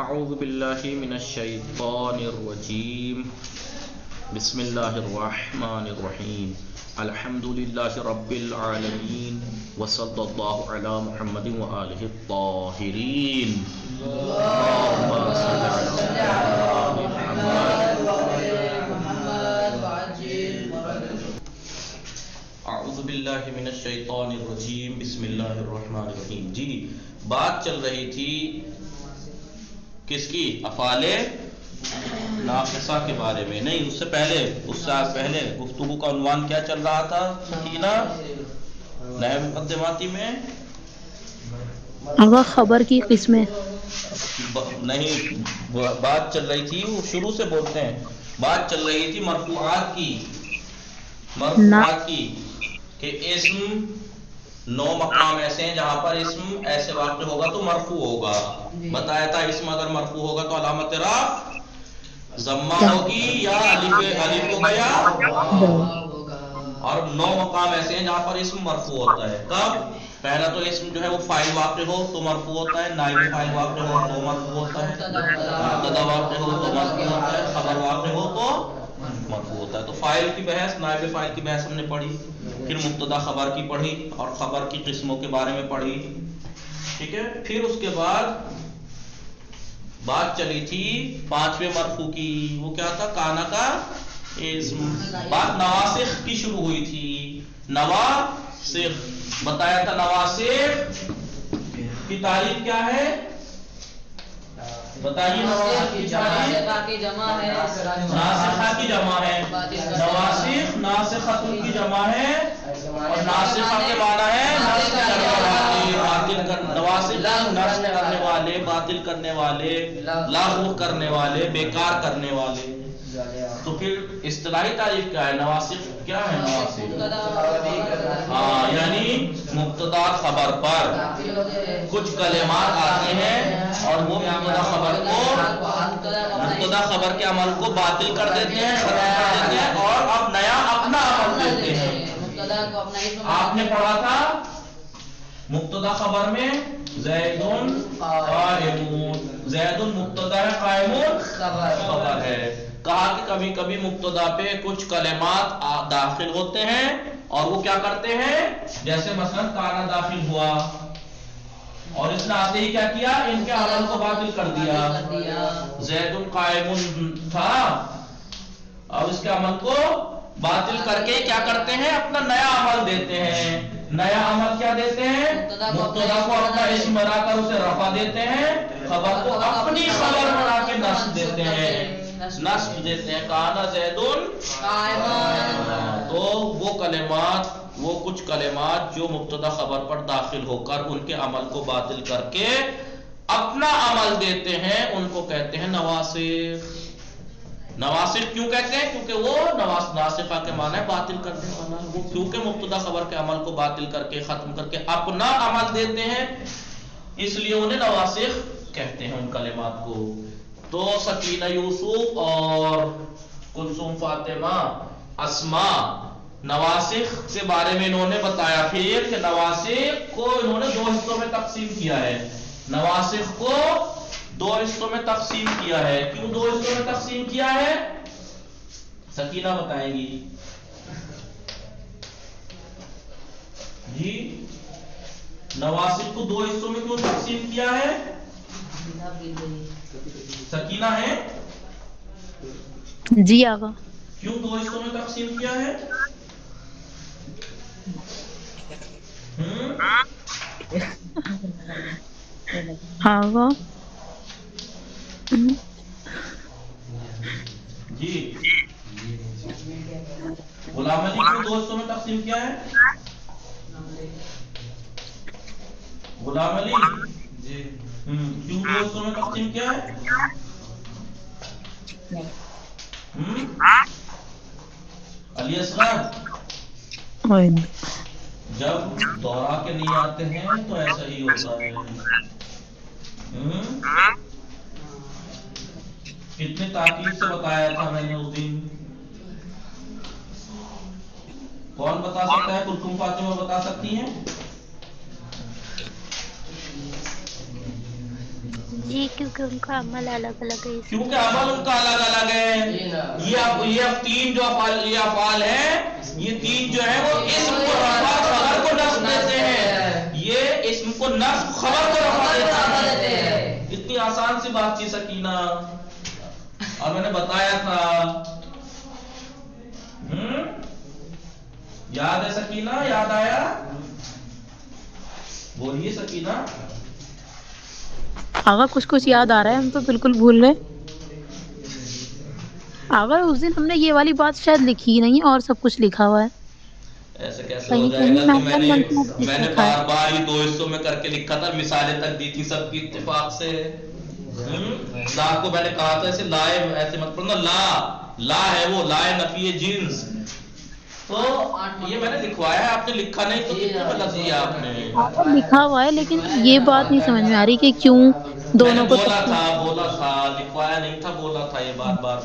اعوذ باللہ من الشیطان الرجیم بسم اللہ الرحمن الرحیم الحمد للہ رب العالمین وصلی اللہ علی محمد وآلہ الطاہرین اللہم صل علی محمد. اعوذ باللہ من الشیطان الرجیم بسم اللہ الرحمن الرحیم. جی بات چل رہی تھی کس کی؟ افعال ناقصہ کے بارے میں. نہیں، اس سے پہلے گفتگو کا عنوان کیا چل رہا تھا سکینہ؟ نئے مقدماتی میں اگر خبر کی قسمیں نہیں بات چل رہی تھی، وہ شروع سے بولتے ہیں. بات چل رہی تھی مرفوعات کی کہ اسم 9 مقام ایسے ہیں جہاں پر اسم ایسے واقع ہوگا تو مرفوع ہوگا. بتایا تھا اسم اگر مرفوع ہوگا تو علامت رفع ضمہ ہوگی یا الف ہوگا یا، اور 9 مقام ایسے ہیں جہاں پر اسم مرفوع ہوتا ہے. کب؟ پہلا تو اسم جو ہے وہ فاعل واقع ہو تو مرفوع ہوتا ہے، نائب فاعل واقع ہو تو مرفوع ہوتا ہے، مبتدا واقع ہو تو مرفوع ہوتا ہے، خبر واقع ہو تو مرفوع ہوتا ہے. تو فاعل کی بحث، نائب فاعل کی بحث ہم نے پڑھی، پھر مبتدا خبر کی پڑھی اور خبر کی قسموں کے بارے میں پڑھی. ٹھیک ہے. پھر اس کے بعد بات چلی تھی 5ویں مرفوع کی. وہ کیا تھا؟ کانا کا اسم. بات نواسخ کی شروع ہوئی تھی. نواسخ بتایا تھا. نواسخ کی تعریف کیا ہے؟ بتائیے. نواسخ کی تعریف ناسخہ کی جمع ہے. نواسخ ناسخۃ کی جمع ہے اور ناسخہ کے معنی ہے نسخ کرنے والے، باطل کرنے. نواسخ نسخ کرنے والے، باطل کرنے والے، لاغو کرنے والے، بیکار کرنے والے. تو پھر اصطلاحی تعریف کیا ہے؟ نواسخ کیا ہے؟ نواسخ یعنی مبتدا خبر پر کچھ کلمات آتے ہیں اور وہ مبتدا خبر کے عمل کو باطل کر دیتے ہیں، ختم کر دیتے ہیں اور اب نیا اپنا عمل دیتے ہیں. آپ نے پڑھا تھا مبتدا خبر میں زیدن قائمون. زیدن مبتدا ہے، قائمون خبر ہے. کہا کہ کبھی کبھی مبتدا پہ کچھ کلمات داخل ہوتے ہیں اور وہ کیا کرتے ہیں؟ جیسے مثلا کانا داخل ہوا اور اس نے آتے ہی کیا کیا؟ ان کے عمل کو باطل کر دیا. زید قائم تھا، اب اس کے عمل کو باطل کر کے کیا کرتے ہیں؟ اپنا نیا عمل دیتے ہیں. نیا عمل کیا دیتے ہیں؟ مبتدا کو اپنا اسم بنا کر اسے رفع دیتے ہیں، خبر کو اپنی خبر بنا کے نصب دیتے ہیں. نصب دیتے ہیں کانا زیدن قائم. تو وہ کلمات، وہ کچھ کلمات جو مبتدا خبر پر داخل ہو کر ان کے عمل کو باطل کر کے اپنا عمل دیتے ہیں، ان کو کہتے ہیں نواسخ. نواسخ کیوں کہتے ہیں؟ کیونکہ وہ ناسخہ کے معنی ہے باطل کرنے والا. وہ کیونکہ مبتدا خبر کے عمل کو باطل کر کے، ختم کر کے اپنا عمل دیتے ہیں، اس لیے انہیں نواسخ کہتے ہیں ان کلمات کو. تو سکینہ یوسف اور کلثوم فاطمہ اسماء نواسخ کے بارے میں انہوں نے بتایا پھر کہ نواسخ کو انہوں نے 2 حصوں میں تقسیم کیا ہے. نواسخ کو 2 حصوں میں تقسیم کیا ہے. کیوں 2 حصوں میں تقسیم کیا ہے؟ سکینہ بتائیں گی. جی نواسخ کو 2 حصوں میں کیوں تقسیم کیا ہے؟ سکینہ ہے؟ جی آقا. کیوں 2 حصوں میں تقسیم کیا ہے؟ آقا جی غلام علی کیوں 2 حصوں میں تقسیم کیا ہے؟ غلام علی جی کیوں 2 حصوں میں تقسیم کیا ہے؟ علی اصغر جب دوہرا کے نہیں آتے ہیں تو ایسا ہی ہوتا ہے. کتنے تاکید سے بتایا تھا میں نے اس دن. کون بتا سکتا ہے؟ کلثوم فاطمہ بتا سکتی ہیں؟ جی کیونکہ ان کا عمل الگ الگ ہے. کیونکہ عمل ان کا الگ الگ ہے. یہ تین جو افعال ہیں، یہ تین جو ہے وہ اسم کو رفع خبر کو نصب دیتے ہیں. یہ اسم کو نصب خبر کو رفع دیتے ہیں. اتنی آسان سی بات تھی سکینہ، اور میں نے بتایا تھا. یاد ہے سکینہ؟ یاد آیا؟ بولیے سکینہ. آغا کچھ یاد آ رہا ہے، ہم تو بالکل بھول رہے. آغا اس دن ہم نے یہ والی بات شاید لکھی ہی نہیں اور سب کچھ لکھا ہوا ہے. ایسے کیسے ہو کہیں جائے کہیں گا کہ محمد منصور میں نے لکھا ہے. بار بار ہی 2 حصوں میں کر کے لکھا تھا، مثالیں تک دی تھی سب کی اتفاق سے. لا کو میں نے کہا تھا ایسے لائے ایسے مت پڑھنا. لا ہے وہ لائے نفی جنس. تو یہ میں نے لکھوایا ہے، آپ نے لکھا نہیں تو کتنے غلط دیا آپ نے. آغا لکھا ہوا ہے لیکن یہ بات نہیں سمجھ میں آ رہی کہ کیوں میں نے دونوں کو بولا تھا لکھوایا نہیں تھا، بولا تھا یہ بات بار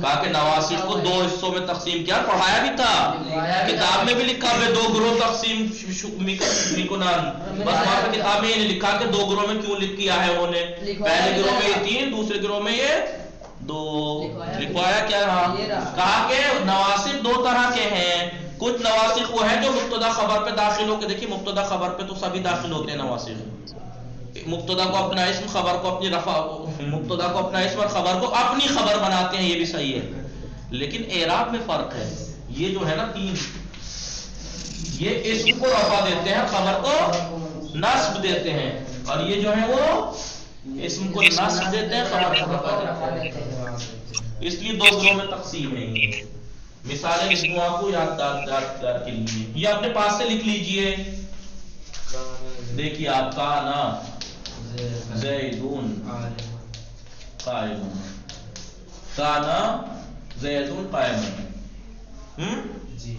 کہا کہ نواسخ کو 2 حصوں میں تقسیم کیا. پڑھایا بھی تھا، کتاب میں بھی لکھا ہے 2 گروہ تقسیم میکنان. بس وہاں پہ کتاب میں یہ نہیں لکھا کہ 2 گروہ میں کیوں کیا ہے انہوں نے. پہلے گروہ میں یہ 3، دوسرے گروہ میں یہ 2. لکھوایا کیا کہا کہ نواسخ 2 طرح کے ہیں. کچھ نواسخ وہ ہیں جو مبتدا خبر پہ داخل ہو کے، دیکھیے مبتدا خبر پہ تو سبھی داخل ہوتے ہیں نواسخ. مبتدا کو اپنا اسم، خبر کو اپنی رفع، مبتدا کو اپنا اسم اور خبر کو اپنی خبر بناتے ہیں. یہ بھی صحیح ہے، لیکن اعراب میں فرق ہے. یہ جو ہے نا 3، یہ اسم کو رفع دیتے ہیں، خبر کو نصب دیتے ہیں. اور یہ جو ہے وہ اسم کو نصب دیتے ہیں، خبر کو رفع دیتے ہیں. اس لیے 2 گروہ میں تقسیم ہے. مثالیں لکھوں آپ کو یاد کے لیے. یہ اپنے پاس سے لکھ لیجئے. دیکھیے آپ کا نا زیدون قائم، کانا زیدون قائم. جی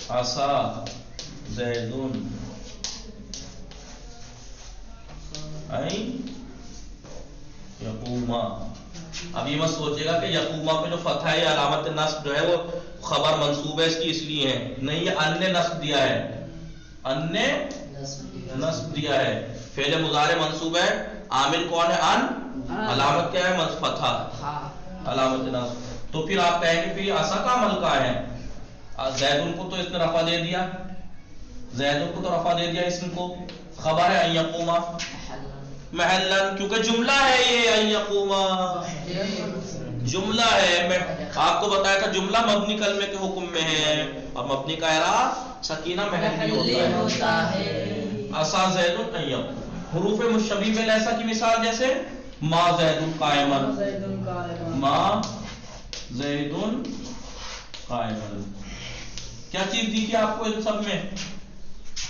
عصا زیدون یقوما. اب یہ مت سوچے گا کہ یقوما پہ جو فتح ہے علامت نصب جو ہے وہ خبر منصوب ہے اس کی، اس لیے ہے نہیں. یہ ان نے نصب دیا ہے، ان نے نصب دیا ہے. فعل مضارع منصوب ہے، عامل کون ہے؟ ان. علامت کیا ہے؟ فتح، علامت نصب. تو پھر آپ کہیں گے پھر عصا کا عمل کا ہے. زیدون کو تو اس نے رفع دے دیا، زیدون کو تو رفع دے دیا اسم کو. خبر ہے ان یقوما محلن، کیونکہ جملہ ہے. یہ ان یقوما جملہ ہے. میں آپ کو بتایا تھا جملہ مبنی کلمے کے حکم میں ہے، اور مبنی کا اعراب سکینہ محلی ہوتا ہے. عصا زیدون ان یقوما. حروف مشبیہ میں لیسا کی مثال جیسے ما زیدون قائمن، ما زیدون قائمن. کیا چیز دی تھی آپ کو ان سب میں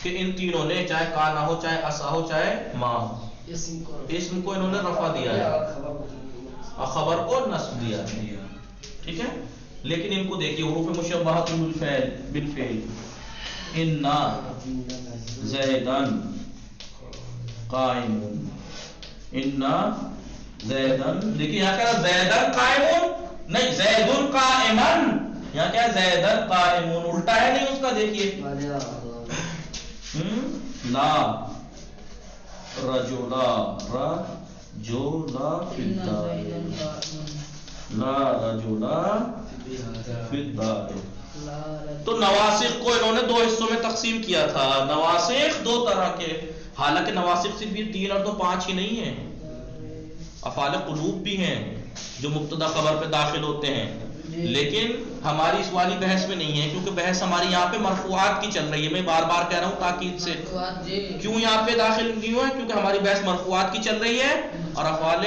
کہ ان تینوں نے، چاہے کانا ہو، چاہے عصا ہو، چاہے ما ہو، اسم کو انہوں نے رفع دیا ہے اور خبر کو نصب دیا. ٹھیک ہے، لیکن ان کو دیکھیے حروف مشبہۃ بالفعل. انا زیدن قائم، انا زیدن. دیکھیے یہاں کیا زیدن قائم نہیں، زیدن قائمن. یہاں کیا زیدن قائمون، الٹا ہے نہیں اس کا. دیکھیے لا رجولا، رجولا فی الدار، لا رجولا فی الدار. تو نواسخ کو انہوں نے 2 حصوں میں تقسیم کیا تھا. نواسخ 2 طرح کے، حالانکہ نواسخ صرف یہ 3 اور 2 5 ہی نہیں ہیں. افعال قلوب بھی ہیں جو مبتدا خبر پہ داخل ہوتے ہیں، لیکن ہماری اس والی بحث میں نہیں ہے، کیونکہ بحث ہماری یہاں پہ مرفوعات کی چل رہی ہے. میں بار بار کہہ رہا ہوں تاکید سے. کیوں یہاں پہ داخل نہیں ہوا ہے؟ کیونکہ ہماری بحث مرفوعات کی چل رہی ہے، اور افعال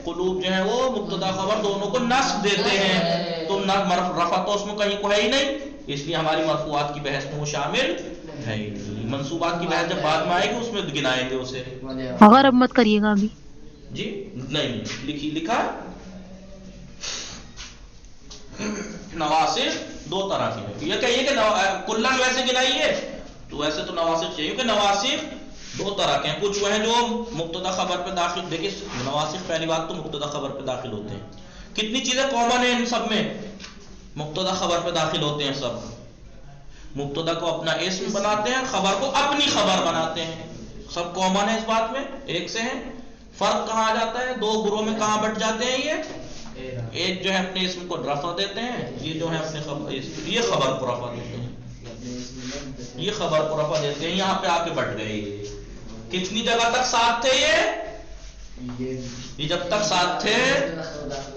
قلوب جو ہیں وہ مبتدا خبر دونوں کو نصب دیتے ہیں. تو رفع تو اس میں کہیں کو ہے ہی نہیں، اس لیے ہماری مرفوعات کی بحث میں وہ شامل ہے ہی نہیں. منصوبات کی بحث جب بعد میں آئے گی اس میں گنائیں گے اسے. اگر اب مت کریے گا ابھی. جی نہیں لکھا. نواسخ 2 طرح کی ہے. یہ کہیے کہ کلن ویسے گنائیے تو ویسے تو نواسخ چاہیے کہ نواسخ 2 طرح کے ہیں. کچھ وہ ہیں جو مبتدا خبر پہ داخل، دیکھیے نواسخ پہلی بات تو مبتدا خبر پہ داخل ہوتے ہیں. کتنی چیزیں کامن ہیں ان سب میں؟ مبتدا خبر پہ داخل ہوتے ہیں سب. مبتدا کو اپنا اسم بناتے ہیں, خبر کو اپنی خبر بناتے ہیں. سب کامن ہے اس بات میں, ایک سے ہیں. فرق کہاں آ جاتا ہے, دو گروہ میں کہاں بٹ جاتے ہیں یہ. ایک جو ہے اپنے اسم کو رفع دیتے ہیں, یہ جو ہے اپنے یہ خبر کو رفع دیتے ہیں. یہ خبر کو رفع دیتے ہیں, یہاں پہ آ کے بٹ گئے. یہ کتنی جگہ تک ساتھ تھے یہ جب تک ساتھ تھے,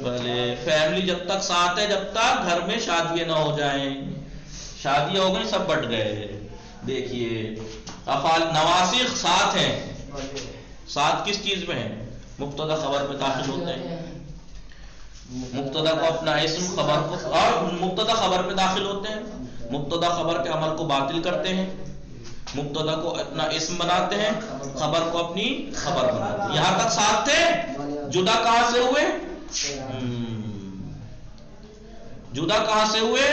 بھلے فیملی جب تک ساتھ ہے, جب تک گھر میں شادیاں نہ ہو جائیں. شادیاں ہو گئی, سب بٹ گئے. دیکھیے افعال نواسخ ساتھ ہیں. ساتھ کس چیز میں ہے, مبتدا خبر پہ داخل ہوتے ہیں. مبتدا کو اپنا اسم, خبر کو, اور مبتدا خبر پہ داخل ہوتے ہیں. مبتدا خبر کے عمل کو باطل کرتے ہیں. مبتدا کو اپنا اسم بناتے ہیں, خبر کو اپنی خبر بناتے ہیں. یہاں تک ساتھ تھے. جدا کہاں سے ہوئے, جدا کہاں سے ہوئے,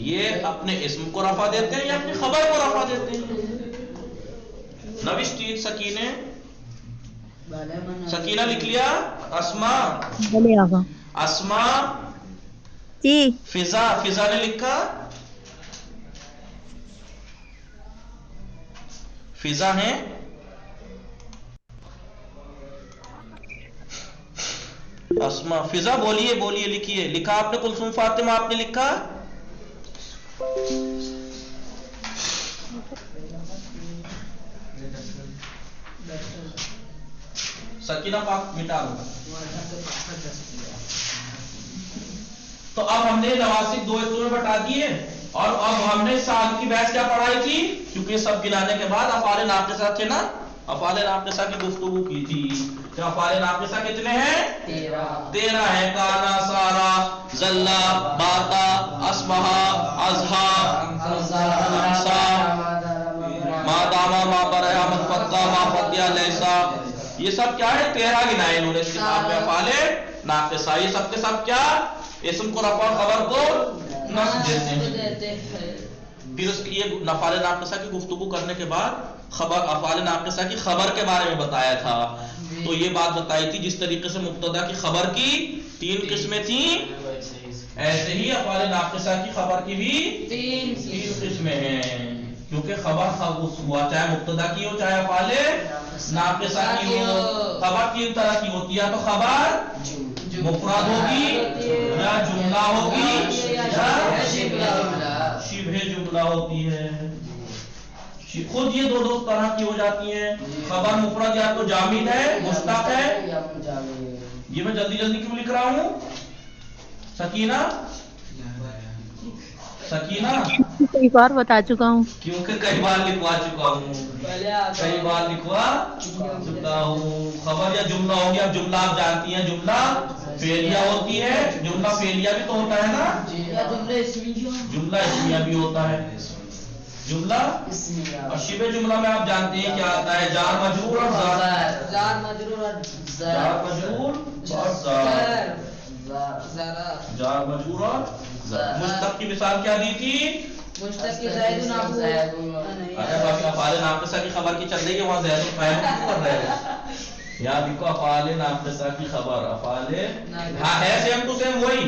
یہ اپنے اسم کو رفع دیتے ہیں یا اپنی خبر کو رفع دیتے ہیں. نوشتید سکینے, سکینہ لکھ لیا. اسما, بھلے آقا. اسما, جی. فضا, فضا نے لکھا. فضا ہے, اسما, فضا بولیے بولیے, لکھیے. لکھا آپ نے کلثوم فاطمہ, آپ نے لکھا. سکینہ پاک مٹا دو. تو اب ہم نے نواسخ دو حصوں میں بٹا دیے, اور اب ہم نے سال کی بحث کیا پڑھائی تھی, کیونکہ یہ سب گنانے کے بعد افعال ناقصہ تھے نا, افعال ناقصہ کی گفتگو کی تھی. کہ افعال ناقصہ کتنے ہیں, 13 ہیں. کانا, سارا, زلا, باتا, اصبحا, ازہا, انسا, ما داما, ما بریا, من فتقا, ما فتیا, لیسا. یہ سب کیا ہے, 13 گنائے انہوں نے اس کتاب میں افعال ناقصہ. یہ سب کے سب کیا, اسم کو رفع اور خبر کو نصب دیتے ہیں. پھر اس کی یہ افعال ناقصہ کی گفتگو کرنے کے بعد خبر, افعال ناقصہ کی خبر کے بارے میں بتایا تھا. تو یہ بات بتائی تھی جس طریقے سے مبتدا کی خبر کی 3 قسمیں تھیں, ایسے ہی افعال ناقصہ کی خبر کی بھی 3 قسمیں ہیں. کیونکہ خبر ہوا چاہے مبتدا کی ہو چاہے افعال ناقصہ کی ہو, خبر 3 طرح کی ہوتی ہے. تو خبر مفرد ہوگی یا جملہ ہوگی یا شبہ جملہ ہوتی ہے. خود یہ دو طرح کی ہو جاتی ہیں. خبر مفرد یا تو جامد ہے, مشتق ہے. یہ میں جلدی جلدی کیوں لکھ رہا ہوں, سکینہ, سکینہ, کئی بار بتا چکا ہوں, کیونکہ کئی بار لکھوا چکا ہوں, کئی بار لکھوا چکا ہوں. خبر یا جملہ ہو گیا. اب جملہ آپ جانتی ہیں, جملہ فعلیہ ہوتی ہے. جملہ فعلیہ بھی تو ہوتا ہے نا, جملہ اسمیہ بھی ہوتا ہے. جملہ اور شبہ جملہ میں آپ جانتے ہیں کیا آتا ہے, جار مجرور اور زار, جار مجرور اور جار مجرور اور مشتق کی مثال کیا دی تھی, مشتق کی زید نابود. اچھا باقی افعال ناقصہ کی خبر کی چل رہی ہے, وہاں زید فاعل کیوں کر رہے ہیں. یاد رکھو افعال ناقصہ کی خبر, افعال ہاں ہے سیم ٹو سیم وہی,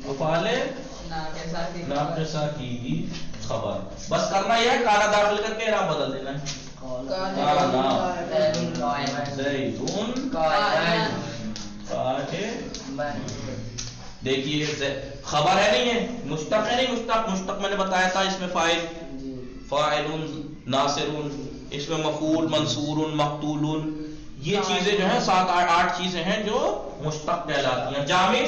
افعال ناقصہ کی خبر. بس کرنا یہ ہے, کانا داخل کر کے اعراب بدل دینا ہے. کانا زیدون قائم. دیکھیے خبر ہے نہیں ہے, مشتق ہے نہیں. مشتق میں نے بتایا تھا, اس میں فاعل, فاعل, ناصر, اس میں مفعول, منصور, مقتول. یہ چیزیں جو ہیں 7-8 چیزیں ہیں جو مشتق کہلاتی ہیں. جامد,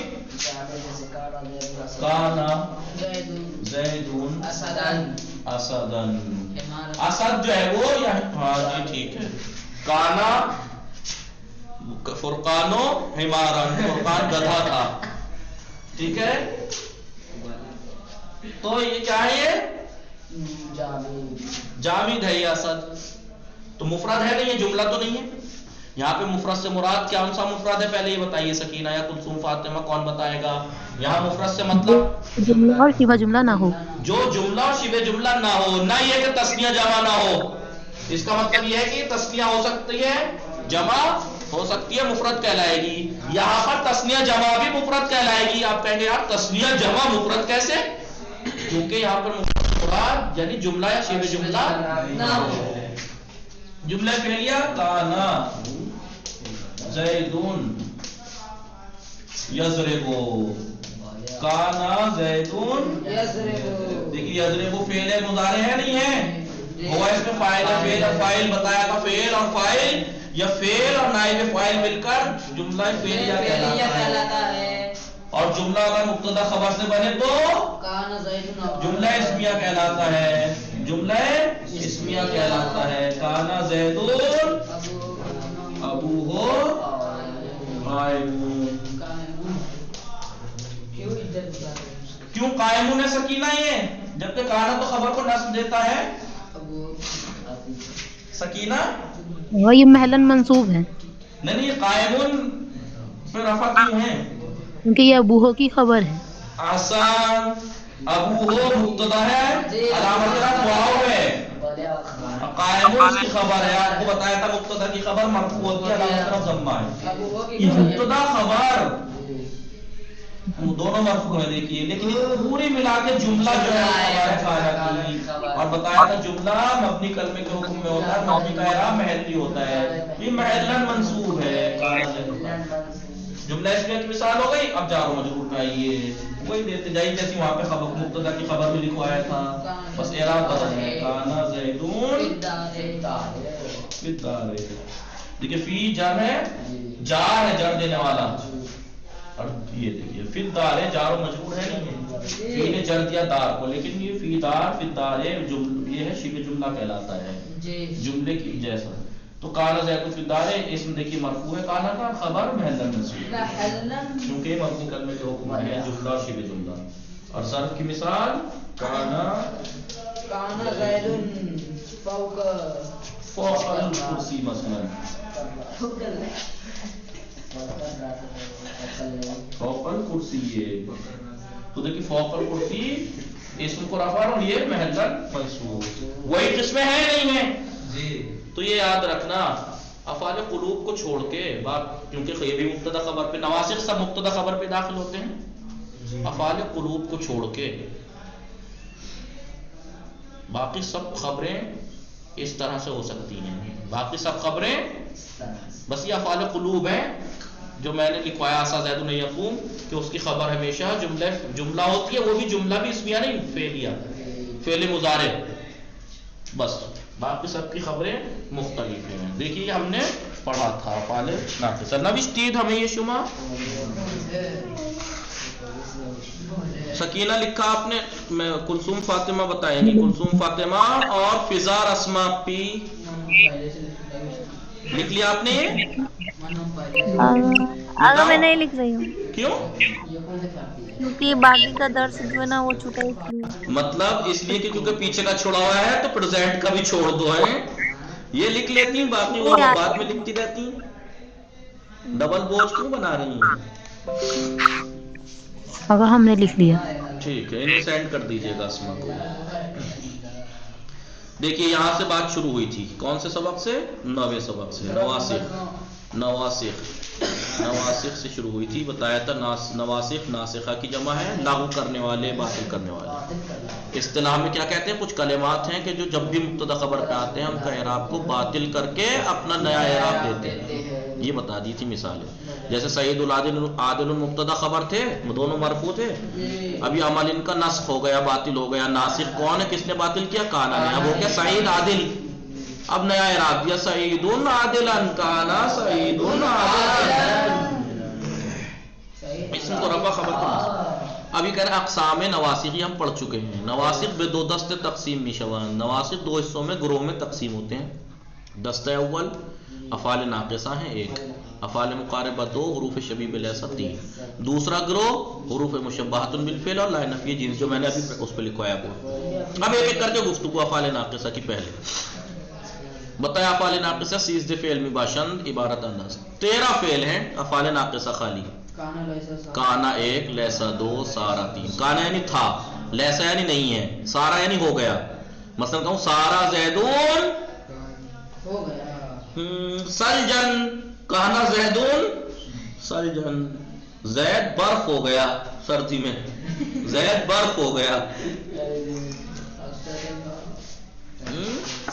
کانا زیدون اسدن. اسد جو ہے وہ, ہاں جی ٹھیک ہے. کانا فرقانو حمارن, فرقان گدھا تھا, ٹھیک ہے. تو یہ کیا ہے, یہ جامد ہے. یہ اسد تو مفرد ہے نہیں, یہ جملہ تو نہیں ہے. یہاں پہ مفرد سے مراد کون سا مفرد ہے, پہلے یہ بتائیے سکینہ یا کلثوم فاطمہ, کون بتائے گا. یہاں مفرد سے مطلب جملہ اور شبہ جملہ نہ ہو, جو جملہ اور شبہ جملہ نہ ہو. نہ یہ کہ تثنیہ جمع نہ ہو. اس کا مطلب یہ ہے کہ تثنیہ ہو سکتی ہے, جمع ہو سکتی ہے مفرد کہلائے گی. یہاں پر تسنیہ جمع بھی مفرد کہلائے گی. آپ کہیں گے یار تسنیہ جمع مفرد کیسے؟ کیونکہ یہاں پر مفرد مراد یعنی جملہ یا شبہ جملہ نہ ہو. جملہ فعلیہ کانا زیدون یضربو، کانا زیدون یضربو. دیکھیے یضربو فعل ہے مضارع ہے نہیں ہے؟ ہوا اس میں فاعل ہے، فعل اور فاعل بتایا تھا. فعل اور فاعل یا فعل اور نائب فاعل مل کر جملہ فعلیہ کہلاتا ہے. اور جملہ اگر مبتدا خبر سے بنے تو جملہ اسمیہ کہلاتا ہے. جملہ اسمیہ کہلاتا ہے. کانا زیدون ابوہ قائمون. کیوں قائمون ہے سکینہ یہ؟ جبکہ کانا تو خبر کو نصب دیتا ہے. سکینہ وہ یہ محلن منصوب ہے. نہیں قائمون پہ رفع کیوں ہے؟ کیونکہ یہ ابوہ کی خبر ہے. آسان. ابوہ مبتدا ہے، علامت رفع واو ہے. قائمون اس کی خبر ہے. آپ کو بتایا تھا مبتدا کی خبر مرفوع ہوتی ہے، علامت رفع ضمہ ہے. یہ مبتدا خبر دونوں مرفوع ہے دیکھیے، لیکن پوری ملا کے جملہ جو ہے خبر کی. اور بتایا تھا جملہ مبنی کلمے کے حکم میں ہوتا ہے، مبنی کا اعراب محلی ہوتا ہے. یہ محلن منصوب ہے. جملہ اسمیہ کی مثال ہو گئی. اب جار و مجرور کا یہ وہی دیتے جائیے جیسی وہاں پہ خبر مبتدا کی خبر بھی لکھوایا تھا، بس اعراب بدل ہے. کانا زیدون فی الدار. دیکھیے فی جار ہے، جار ہے جر دینے والا. اور یہ دیکھیے فی الدار جار و مجرور ہے نہیں ہے، فی نے جر دیا دار کو، لیکن یہ فی دار فی الدار یہ ہے شبہ جملہ کہلاتا ہے جملے کی جیسا. تو کانا زیدون فی الدار اسم دیکھیے مرفوع ہے، کانا کا خبر محلن منصوب کیونکہ یہ مبنی کلمے کے حکم ہے جملہ اور شبہ جملہ. اور صرف کی مثال کانا زیدون فوق الکرسی مثلا. فوق الکرسی یہ تو دیکھیے فوق الکرسی اسم کو رفع اور یہ محلن منصوب. وہی قسمیں ہیں نہیں ہیں جی. تو یہ یاد رکھنا افعال قلوب کو چھوڑ کے بات، کیونکہ یہ بھی مبتدا خبر پہ، نواسخ سب مبتدا خبر پہ داخل ہوتے ہیں. افعال قلوب کو چھوڑ کے باقی سب خبریں اس طرح سے ہو سکتی ہیں. باقی سب خبریں بس یہ افعال قلوب ہیں جو میں نے لکھوایا آسا زیدون یقوم کہ اس کی خبر ہمیشہ جملہ ہوتی ہے. وہ بھی جملہ بھی اسمیہ نہیں، فعلیہ، فعل مضارع. بس باقی سب کی خبریں مختلف ہیں. دیکھیے ہم نے پڑھا تھا افعال ناقصہ. نوشتید ہمیں یہ شما سکینہ لکھا آپ نے، میں کلثوم فاطمہ بتائیں گی. کلثوم فاطمہ اور فضار اسما پی لکھ لیا آپ نے؟ آگے میں نہیں لکھ رہی ہوں. کیوں؟ کیونکہ باقی کا درس جو ہے نا وہ چھوٹا اس لیے. مطلب اس لیے کہ کیونکہ پیچھے کا چھوڑا ہوا ہے تو پریزنٹ کا بھی چھوڑ دو ہے. یہ لکھ لیتی ہیں باقی وہ بعد میں لکھتی رہتی ہیں. ڈبل بوجھ کیوں بنا رہی ہیں؟ اگر ہم نے لکھ لیا ٹھیک ہے انہیں سینڈ کر دیجیے گا اسما کو. دیکھیے یہاں سے بات شروع ہوئی تھی کون سے سبق سے؟ 9ویں سبق سے. نواسخ سے شروع ہوئی تھی. بتایا تھا نواسخ ناسخہ کی جمع ہے، لاگو کرنے والے، باطل کرنے والے. اصطلاح میں کیا کہتے ہیں؟ کچھ کلمات ہیں کہ جو جب بھی مبتدا خبر پہ آتے ہیں ان کا اعراب کو باطل کر کے اپنا نیا اعراب دیتے ہیں. یہ بتا دی تھی مثالیں. جیسے سعید عادل مبتدا خبر تھے، دونوں مرفوع تھے. ابھی عمل ان کا نسخ ہو گیا، باطل ہو گیا. ناسخ کون ہے؟ کس نے باطل کیا؟ کانا نے. اب ہو گیا سعید عادل. اب نیا اعراب دیا سعید عادلا کانا سعید عادلا. اسم کو رفع خبر کو نصب. ابھی کہہ رہے ہیں اقسام نواسخی ہم پڑھ چکے ہیں. نواسخ بے دو دست تقسیم میشوان. نواسخ دو حصوں میں گروہ میں تقسیم ہوتے ہیں. دستہ اول افعال ناقصہ ہیں 1، افعال مقاربہ 2، حروف شبیہ بلیسا 3. دوسرا گروہ حروف مشبہۃ بالفعل اور لا نفی جنس جو میں نے ابھی اس پہ لکھوایا وہ. اب ایک ایک کر کے گفتگو افعال ناقصہ کی. پہلے بتایا افعال ناقصہ 13 فعل میں باشند عبارت انداز. 13 فعل ہیں افعال ناقصہ خالی. کانا 1، لیسا 2، سارا 3. کانا یعنی تھا، لیسا یعنی نہیں ہے، سارا یعنی ہو گیا. مثلا کہوں سارا زیدون ہو گیا، سلجن کانا زیدون سلجن، زید برف ہو گیا سردی میں، زید برف ہو گیا.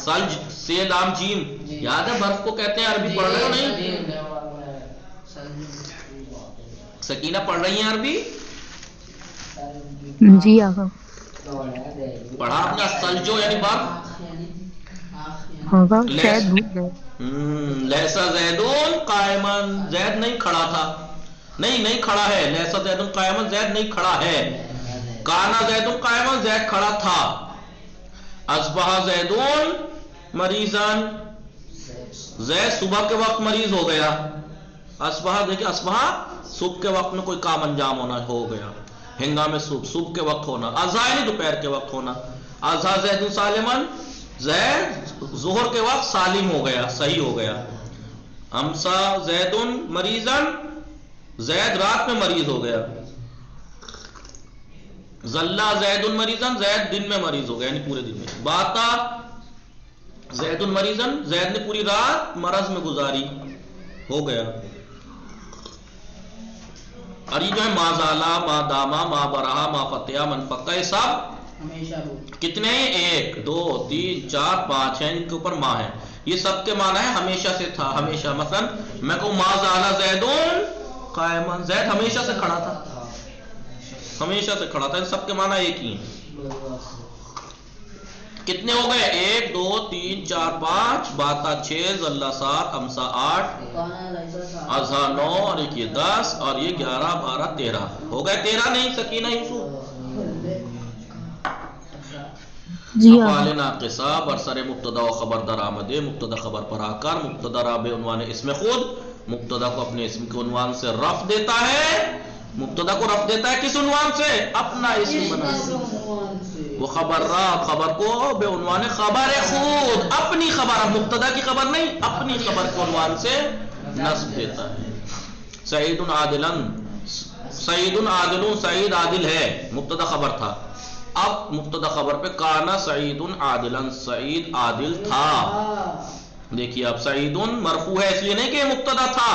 سلج سے لام جیم، یاد ہے برف کو کہتے ہیں، عربی پڑھ رہے ہو نہیں؟ سکینہ پڑھ رہی ہیں عربی؟ جی آقا. پڑھا اپنا سلجو یعنی برف. آقا شاید بھول گئے. لیسا زیدون قائمن، زید نہیں کھڑا تھا، نہیں کھڑا ہے. لیسا زیدون قائمن، زید نہیں کھڑا ہے. کانا زیدون قائمن، زید کھڑا تھا. اصبح زیدون مریضن، زید صبح کے وقت مریض ہو گیا. اصبح دیکھیں، اصبح صبح کے وقت میں کوئی کام انجام ہونا ہو گیا، ہنگامے صبح کے وقت ہونا. اضحیٰ یعنی دوپہر کے وقت ہونا. اضحیٰ زید سالمن، زید ظہر کے وقت سالم ہو گیا، صحیح ہو گیا. امسا زید مریضن، زید رات میں مریض ہو گیا. زلہ زید مریضن، زید دن میں مریض ہو گیا یعنی پورے دن میں. باتا زید مریضن، زید نے پوری رات مرض میں گزاری، ہو گیا. اور یہ جو ہے ما زالا، ما داما، ما برہا، ما فتیا، من فقہ، یہ سب کتنے ہیں؟ 1 2 3 4 5 ہیں، ان کے اوپر ما ہے. یہ سب کے معنی ہے ہمیشہ سے تھا، ہمیشہ. مثلا میں کہوں ما زالا زیدون قائمن، زید ہمیشہ سے کھڑا تھا، ہمیشہ سے کھڑا تھا. ان سب کے معنی ایک ہی ہیں. کتنے ہو گئے؟ 1 2 3 4 5، باتا 6، زلہ 7، امسا 8، اضحیٰ 9، اور ایک یہ 10، اور یہ 11 12 13 ہو گئے. 13 نہیں سکینہ یوسف؟ جی افعال آقا. ناقصہ برسر مبتدا و خبر در آمدے، مبتدا خبر پر آ کر مبتدا را بے عنوان اسم خود، مبتدا کو اپنے اسم کے عنوان سے رفع دیتا ہے. مبتدا کو رفع دیتا ہے کس عنوان سے؟ اپنا اسم بنا. وہ خبر را، خبر کو بے عنوان خبر خود، اپنی خبر، مبتدا کی خبر نہیں، اپنی خبر کے عنوان سے نصب دیتا ہے. سعید عادلن، سعید عادل، سعید عادل ہے، مبتدا خبر تھا. اب مبتدا خبر پہ کانا سعید عادلن، سعید عادل تھا. دیکھیے اب سعید مرفوع ہے، اس لیے نہیں کہ یہ مبتدا تھا،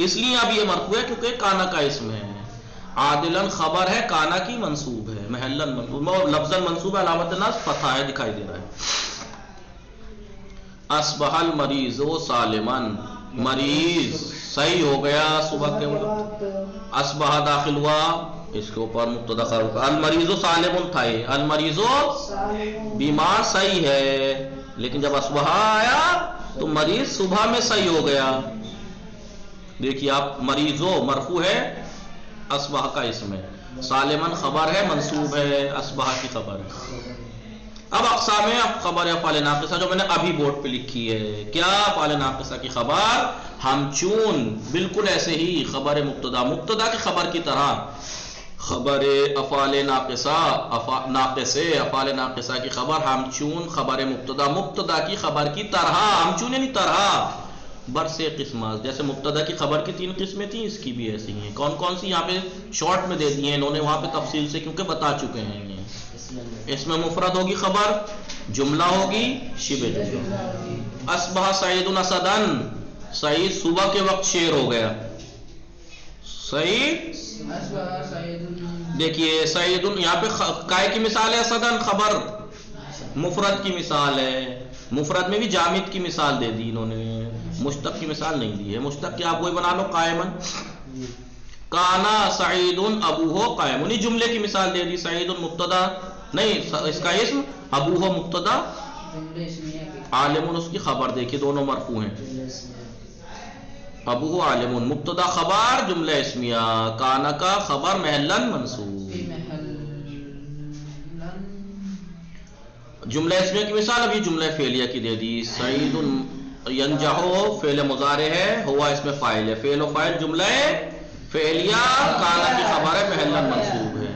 اس لیے اب یہ مرفوع ہے کیونکہ کانا کا اسم ہے. عادلن خبر ہے، کانا کی منصوب ہے، محلن منصوب، لفظاً منصوب ہے، علامت نصب فتحہ ہے، دکھائی دے رہا ہے. اصبح المریض سالمن، مریض صحیح ہو گیا صبح کے وقت. اصبح داخل ہوا، اس کے اوپر مبتدا خبر. المریض سالم تھا، یہ المریض بیمار صحیح ہے، لیکن جب اصبح آیا تو مریض صبح میں صحیح ہو گیا. دیکھیے آپ، مریضو مرفوع ہے، اصبح کا اسم ہے. سالمن خبر ہے، منصوب ہے، اصبح کی خبر ہے. اب اقسام خبر افعال ناقصہ جو میں نے ابھی بورڈ پہ لکھی ہے. کیا؟ افعال ناقصہ کی خبر ہم چون، بالکل ایسے ہی خبر مبتدا، مبتدا کی خبر کی طرح. خبر افعال ناقصہ، ناقصے افعال ناقصہ کی خبر ہم چون خبر مبتدا، مبتدا کی خبر کی طرح. ہم چون یعنی طرح، برسے قسمات. جیسے مبتدا کی خبر کی 3 قسمیں تھیں، اس کی بھی ایسی ہیں. کون کون سی؟ یہاں پہ شارٹ میں دے دی ہیں انہوں نے، وہاں پہ تفصیل سے کیونکہ بتا چکے ہیں. یہ اس میں مفرد ہوگی خبر، جملہ ہوگی شبہ جملہ. اصبح سعید اسدن، سعید صبح کے وقت شیر ہو گیا. سعید، دیکھیے سعید یہاں پہ کائے کی مثال ہے، اسدن خبر مفرد کی مثال ہے. مفرد میں بھی جامد کی مثال دے دی انہوں نے، مشتق کی مثال نہیں دی ہے. مشتق کی آپ وہی بنا لو، قائمن. کانا سعید ابوہ قائمن، جملے کی مثال دے دی. سعید مبتدا نہیں، اس کا اسم، ابوہ مبتدا، عالم اس کی خبر. دیکھیے دونوں مرفوع ہیں. ابوہ عالم مبتدا خبر، جملہ اسمیہ. کانا کا خبر محلن منصوب. جملہ اسمیہ کی مثال ابھی جملہ فعلیہ کی دے دی. سعید ینجحو فعل مضارع ہے، ہوا اس میں فاعل ہے. فعل و فاعل جملہ فعلیہ، کانا کی خبر ہے، محلن منصوب ہے.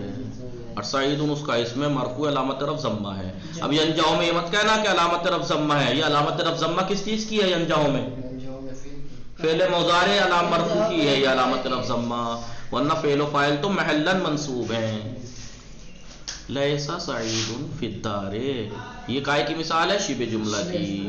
اور سعید اس کا اسم مرفوع، علامت رفع ضمہ ہے. اب ینجحو میں یہ مت کہنا کہ علامت رفع ضمہ ہے. یہ علامت رفع ضمہ کس چیز کی ہے؟ ینجحو میں فعل مضارع علامت مرفوع کی ہے یہ علامت رفع ضمہ، ورنہ فعل و فاعل تو محلن منصوب ہیں. لیسا سعید فی الدار، یہ کائے کی مثال ہے؟ شبہ جملہ کی.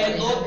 1 2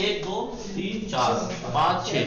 1 2 3 4 5 6,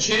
6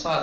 7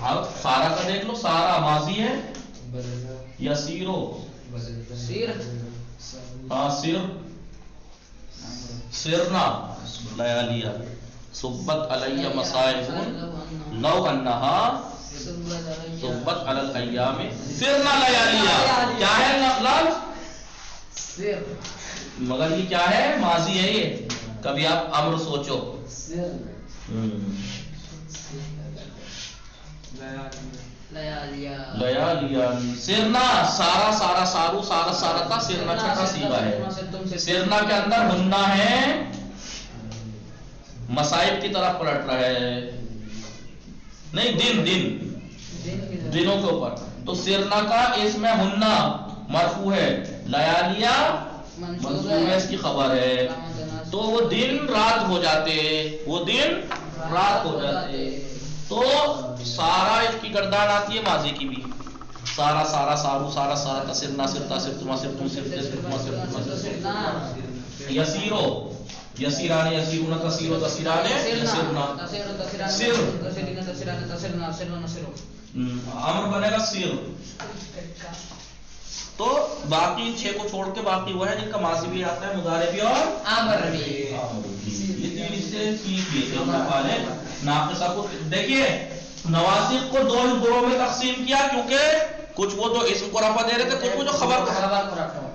اب سارا کا دیکھ لو، سارا ماضی ہے، یسیرو ہاں سر سرنا لیالیا صبت علیہ مصائب لو انہا صبت علی الایام سرنا لیالیا. کیا ہے لفظ؟ مگر یہ کیا ہے؟ ماضی ہے یہ. کبھی آپ امر سوچو، لیالیان سرنا سارا سارا سارو سارا سارا تھا، سرنا چھٹا سیغہ ہے. سرنا کے اندر ہننا ہے، مصائب کی طرف پلٹ رہا ہے، نہیں دن دن دنوں کے اوپر. تو سرنا کا اس میں ہننا مرفوع ہے، لیالیا منصوب ہے، اس کی خبر ہے. تو وہ دن رات ہو جاتے، وہ دن رات ہو جاتے. تو سارا اس کی گردان آتی ہے ماضی کی بھی، سارا سارا سارو سارا سارا تسرنا سرتا سرتما سرتم سرتے سرتما سرتما یسیرو یسیرانے یسیرونا تسیرو تسیرانے یسیرنا سر امر بنے گا سر. تو باقی 6 کو چھوڑ کے باقی وہ ہے جن کا ماضی بھی آتا ہے، مضارع بھی اور امر بھی. یہ تین اس سے سیکھ لیے تھے افعال ناقصہ کو. دیکھیے نواسخ کو 2 حصوں میں تقسیم کیا، کیونکہ کچھ وہ جو اسم کو رفع دے رہے تھے، کچھ وہ جو خبر کو رفع.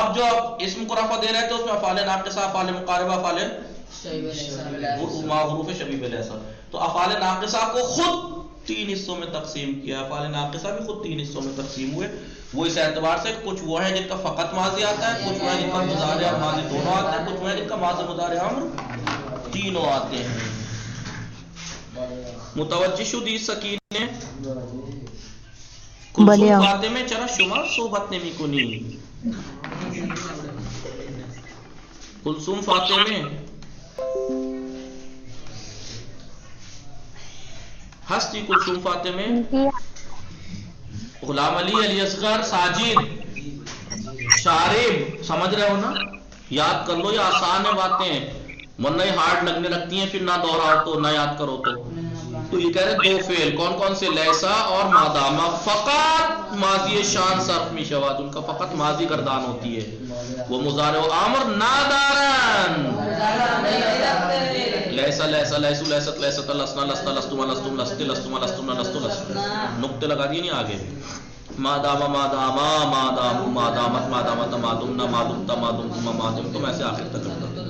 اب جو اسم کو رفع دے رہے تھے اس میں افعال ناقصہ، افعال مقاربہ، افعال حروف شبیہ الیسر. تو افعال ناقصہ کو خود 3 حصوں میں تقسیم کیا، افعال ناقصہ بھی خود 3 حصوں میں تقسیم ہوئے. وہ اس اعتبار سے کچھ وہ ہیں جن کا فقط ماضی آتا ہے، کچھ وہ ہیں جن کا مضارع اور ماضی دونوں آتے ہیں، کچھ وہ ہیں جن کا ماضی مضارع امر تینوں آتے ہیں. متوجہ شد اس سکینے کلثوم فاطمه چرا شما صحبت نمی‌کنی؟ کلثوم فاطمه ہستی، کلثوم فاطمه غلام علی، علی اصغر، ساجد، شارب. سمجھ رہے ہو نا؟ یاد کر لو، یہ آسان ہے باتیں، ورنہ یہ ہارڈ لگنے لگتی ہیں پھر نہ دوہراؤ تو، نہ یاد کرو تو. تو یہ کہہ رہے 2 فعل کون کون سے؟ لیسا اور مادامہ. فقط ماضی شان صرف می شواد، ان کا فقط ماضی گردان ہوتی ہے. وہ مضارع و امر نادارن، لیسا لیسا لیسو لیست لیست لسنا لستا لستما لستم لستے لستما لستم لستو لست، نقطے لگا دیے نہیں آگے. مادامہ مادامہ مادام مادامت مادامت مادمنا مادمتا مادمتما مادمتم، ایسے آخر تک کرتا.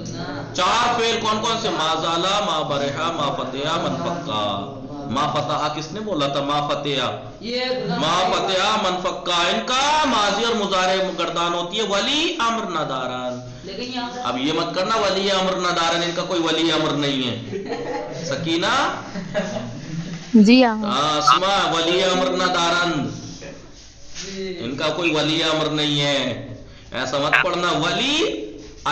4 فعل کون کون سے؟ ما زالا، ما برحا، ما فتحا، من فکا. ما فتحا کس نے بولا تھا؟ ما فتحا، ما فتحا، من فکا. ان کا ماضی اور مضارع گردان ہوتی ہے ولی امر نداران. اب یہ مت کرنا ولی امر نداران، ان کا کوئی ولی امر نہیں ہے. سکینہ جی ہاں، اسما ولی امر نداران، ان کا کوئی ولی امر نہیں ہے. ایسا مت پڑھنا، ولی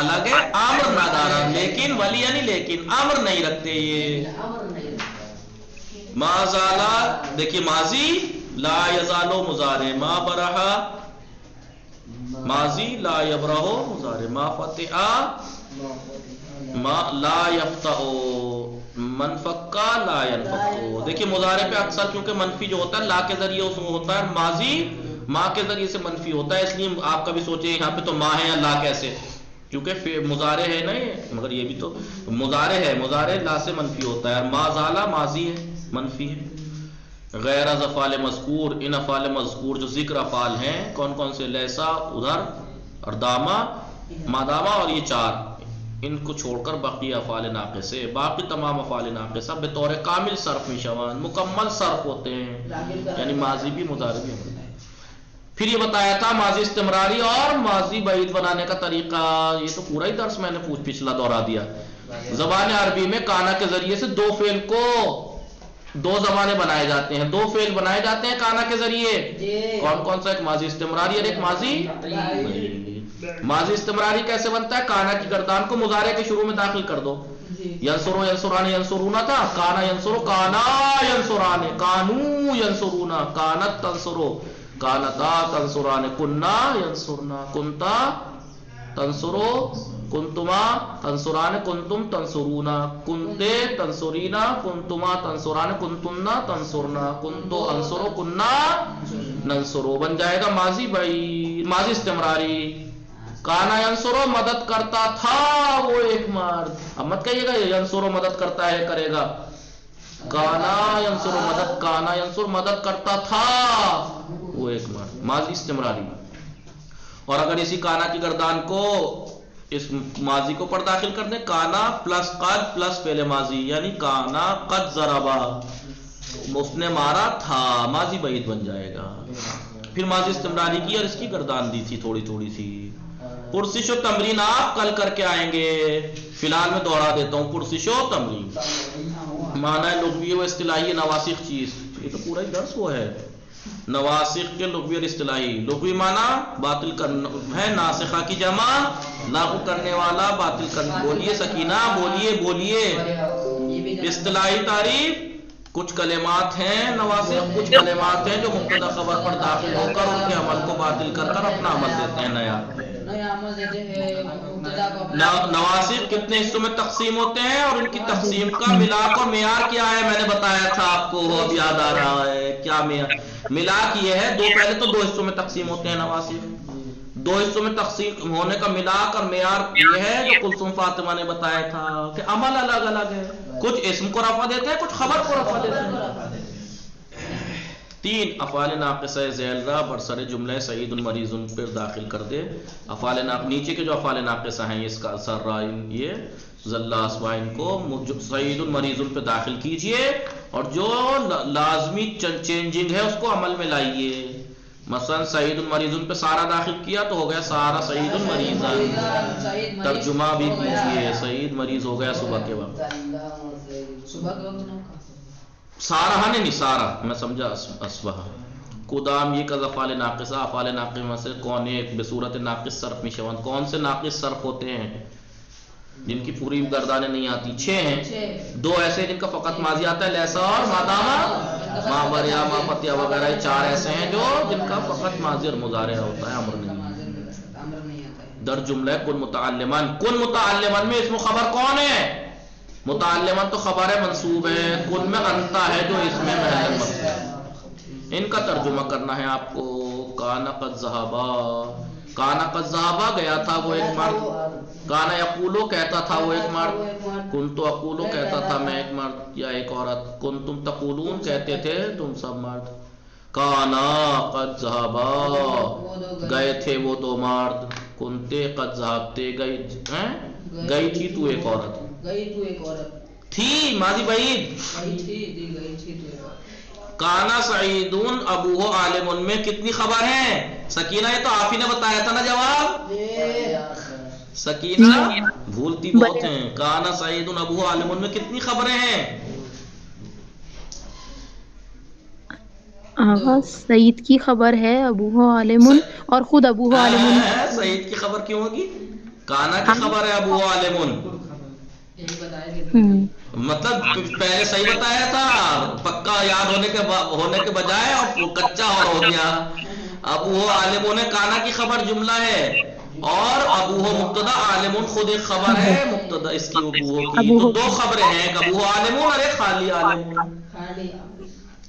الگ ہے، امر ناداران. لیکن ولی یعنی لیکن امر نہیں رکھتے یہ. ما زالا دیکھیے ماضی، لا یزالو مضارع، ما برحا ماضی، لا یبرحو مضارع، ما فتحا ما لا یفتحو، من فکا لا ینفکو. دیکھیے مضارع پہ اکثر کیونکہ منفی جو ہوتا ہے لا کے ذریعے اس میں ہوتا ہے، ماضی ما کے ذریعے سے منفی ہوتا ہے. اس لیے آپ کبھی سوچیں یہاں پہ تو ما ہے یا لا کیسے، کیونکہ مضارع ہے نا یہ، مگر یہ بھی تو مضارع ہے، مضارع لا سے منفی ہوتا ہے. ما زالا ماضی ہے، منفی ہے. غیر از افعال مذکور، ان افعال مذکور جو ذکر افعال ہیں کون کون سے؟ لیسا ادھر اور داما ماداما اور یہ 4، ان کو چھوڑ کر باقی افعال ناقصے، باقی تمام افعال ناقصہ بطور کامل صرف میں شوان، مکمل صرف ہوتے ہیں، یعنی ماضی بھی مضارع بھی. پھر یہ بتایا تھا ماضی استمراری اور ماضی بعید بنانے کا طریقہ. یہ تو پورا ہی درس میں نے پچھلا دوہرا دیا. زبان عربی میں کانا کے ذریعے سے 2 فعل کو 2 زبانیں بنائے جاتے ہیں، 2 فعل بنائے جاتے ہیں کانا کے ذریعے. کون کون سا؟ ایک ماضی استمراری اور ایک ماضی. ماضی استمراری کیسے بنتا ہے؟ کانا کی گردان کو مضارع کے شروع میں داخل کر دو. ینصرو ینصرانے ینصرونا تھا، کانا ینصرو کانا ینصرانے، کانو ینصرونا کانت تنصرو، کانتا تنصران، کننا ینصرنا کنتا تنصرو کنتما تنصران کنتم تنصرونا کنتے تنصرینا کنتما تنصران کنتنا تنصرنا کنتو انصرو کننا ننصرو بن جائے گا ماضی بعید ماضی استمراری. کانا ینصرو مدد کرتا تھا وہ ایک مرد. اب مت کہیے گا ینصرو مدد کرتا ہے کرے گا. کانا ینصرو مدد کانا ینصر مدد کرتا تھا وہ ایک مرد ماضی استمراری. اور اگر اسی کانا کی گردان کو اس ماضی کو پر داخل کر دیں کانا پلس قد پلس فعل ماضی یعنی کانا قد ضربا اس نے مارا تھا ماضی بعید بن جائے گا. پھر ماضی استمراری کی اور اس کی گردان دی تھی تھوڑی تھوڑی سی. پرسش و تمرین آپ کل کر کے آئیں گے. فی الحال میں دوہرا دیتا ہوں پرسش و تمرین معنی لغوی و اصطلاحی نواسخ چیز. یہ تو پورا ہی درس وہ ہے نواسخ کے لغوی اور اصطلاحی. لغوی معنی باطل کرنا ہے ناسخہ کی جمع لاغو کرنے والا باطل کرنا. بولیے سکینہ بولیے. اصطلاحی تعریف کچھ کلمات ہیں نواسخ کچھ کلمات ہیں جو مبتدا خبر پر داخل ہو کر ان کے عمل کو باطل کر کر اپنا عمل دیتے ہیں نیا. نواسخ کتنے حصوں میں تقسیم ہوتے ہیں اور ان کی تقسیم کا ملاک اور معیار کیا ہے میں نے بتایا تھا آپ کو اب یاد آ رہا ہے کیا ملاک یہ ہے. پہلے تو 2 حصوں میں تقسیم ہوتے ہیں نواسخ. 2 حصوں میں تقسیم ہونے کا ملاک اور معیار یہ ہے جو کلثوم فاطمہ نے بتایا تھا کہ عمل الگ الگ ہے. کچھ اسم کو رفع دیتے ہیں کچھ خبر کو رفع دیتے ہیں. 3 افعال ناقصہ ذیل را برسر جملہ سعید مریض پر داخل کر دے. افعال نیچے کے جو افعال ناقصہ ہیں اس کا اثر را یہ ذلہ اسوائن کو سعید مریض پہ داخل کیجئے اور جو لازمی چینجنگ ہے اس کو عمل میں لائیے. مثلا سعید مریض پہ سارا داخل کیا تو ہو گیا سارا سعید مریض. ترجمہ بھی کیجئے سعید مریض ہو گیا صبح کے وقت. سارا ہے نہیں سارا میں سمجھا اسبہ کدام یہ کز افعال ناقصہ افعال ناقصہ سے کون ایک بصورت ناقص صرف میشون. کون سے ناقص صرف ہوتے ہیں جن کی پوری گردانیں نہیں آتی؟ 6 ہیں. 2 ایسے جن کا فقط ماضی آتا ہے لیسا اور مادامہ ما بریا ما فتیا وغیرہ. 4 ایسے ہیں جو جن کا فقط ماضی اور مضارع ہوتا ہے امر نہیں. در جملہ کن متعلمن میں اسم خبر کون ہے؟ متعلمن تو خبر ہے منصوب ہے. کن میں انتا ہے جو اس میں محل مرفوع ہے. ان کا ترجمہ کرنا ہے آپ کو. کانا قد ذہبا کانا قد ذہبا گیا تھا وہ ایک مرد. کانا یقولو کہتا تھا وہ ایک مرد. کنتو اقولو کہتا تھا میں ایک مرد یا ایک عورت. کنتم تقولون کہتے تھے تم سب مرد. کانا قد ذہبا گئے تھے وہ 2 مرد. کنتے قد ذہبتے گئی تھی تو ایک عورت تھی ماضی بعید. کانا سعیدون ابوہ عالم میں کتنی خبر ہیں؟ سکینہ یہ تو آپ ہی نے بتایا تھا نا جواب. سکینہ بھولتی بہت ہیں. کانا سعیدون ابوہ عالم میں کتنی خبریں ہیں؟ آغا سعید کی خبر ہے ابوہ عالم اور خود ابوہ عالم. سعید کی خبر کیوں ہوگی؟ کانا کی خبر ہے ابوہ عالم. مطلب پہلے صحیح بتایا تھا پکا یاد ہونے کے بجائے اور کچا اور ہو گیا. ابوہ عالم نے کانا کی خبر جملہ ہے اور ابوہ مبتدا عالم خود ایک خبر ہے مبتدا اس کی ابوہ کی. تو 2 خبریں ہیں ایک ابوہ عالم اور ایک خالی عالم.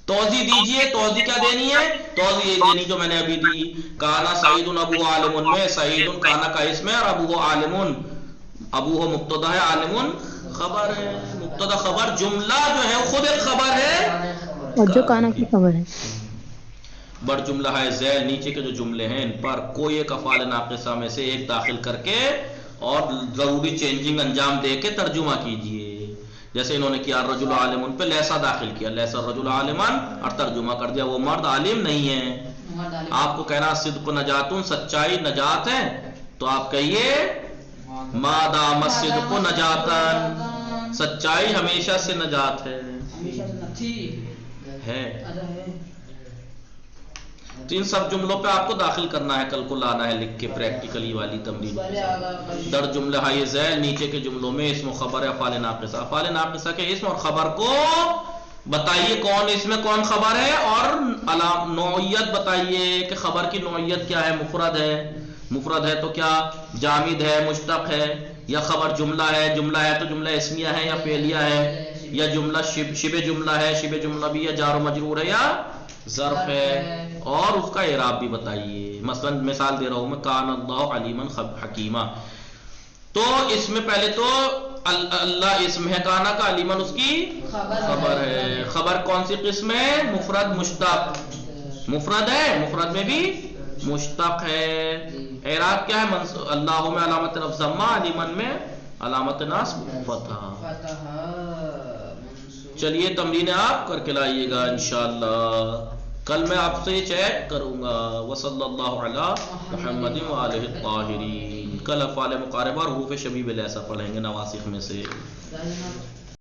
توضیح دیجئے. توضیح کیا دینی ہے؟ توضیح یہ دینی جو میں نے ابھی دی. کانا سعید ابوہ عالم میں سعید کانا کا اسم ہے اور ابوہ عالم ابوہ مبتدا ہے عالم خبر ہے. مبتدا خبر جملہ جو ہے خود ایک خبر ہے اور جو کانا کی خبر ہے. بڑ جملہ ہے ذیل نیچے کے جو جملے ہیں ان پر کوئی ایک افعال ناقصہ میں سے ایک داخل کر کے اور ضروری چینجنگ انجام دے کے ترجمہ کیجئے. جیسے انہوں نے کیا رجل عالم پہ لیسا داخل کیا لیسا رجل عالمان اور ترجمہ کر دیا وہ مرد عالم نہیں ہے. آپ کو کہنا صدق نجاتن سچائی نجات ہے تو آپ کہیے ما دام الصدق نجاتن سچائی ہمیشہ سے نجات ہے. تو ان سب جملوں پہ آپ کو داخل کرنا ہے کل کو لانا ہے لکھ کے پریکٹیکلی والی تمرین. در جملہ ہے ذیل نیچے کے جملوں میں اسم و خبر ہے افعال ناقصہ. افعال ناقصہ کے اسم اور خبر کو بتائیے کون اس میں کون خبر ہے اور نوعیت بتائیے کہ خبر کی نوعیت کیا ہے. مفرد ہے تو کیا جامد ہے مشتق ہے یا خبر جملہ ہے تو جملہ اسمیہ ہے یا فعلیہ ہے، یا جملہ شبہ جملہ ہے، شبہ جملہ بھی ہے، جار و مجرور ہے یا ظرف ہے، اور اس کا اعراب بھی بتائیے۔ مثلا مثال دے رہا ہوں میں، کان اللہ علیما حکیما، تو اس میں پہلے تو اللہ اسم ہے کانا کا، علیمن اس کی خبر ہے۔ خبر کون سی قسم ہے؟ مفرد مشتق، مفرد ہے، مفرد میں بھی مشتق ہے۔ اعراب کیا ہے؟ اللہ میں علامت رفع ضمہ، علیمن میں علامت نصب فتح۔ چلیے تمرین آپ کر کے لائیے گا انشاءاللہ، کل میں آپ سے چیک کروں گا۔ وصلی اللہ علی محمد وآلہ الطاہرین۔ کل افعال مقاربہ اور حروف شبیہ لیسا پڑھیں گے نواسخ میں سے۔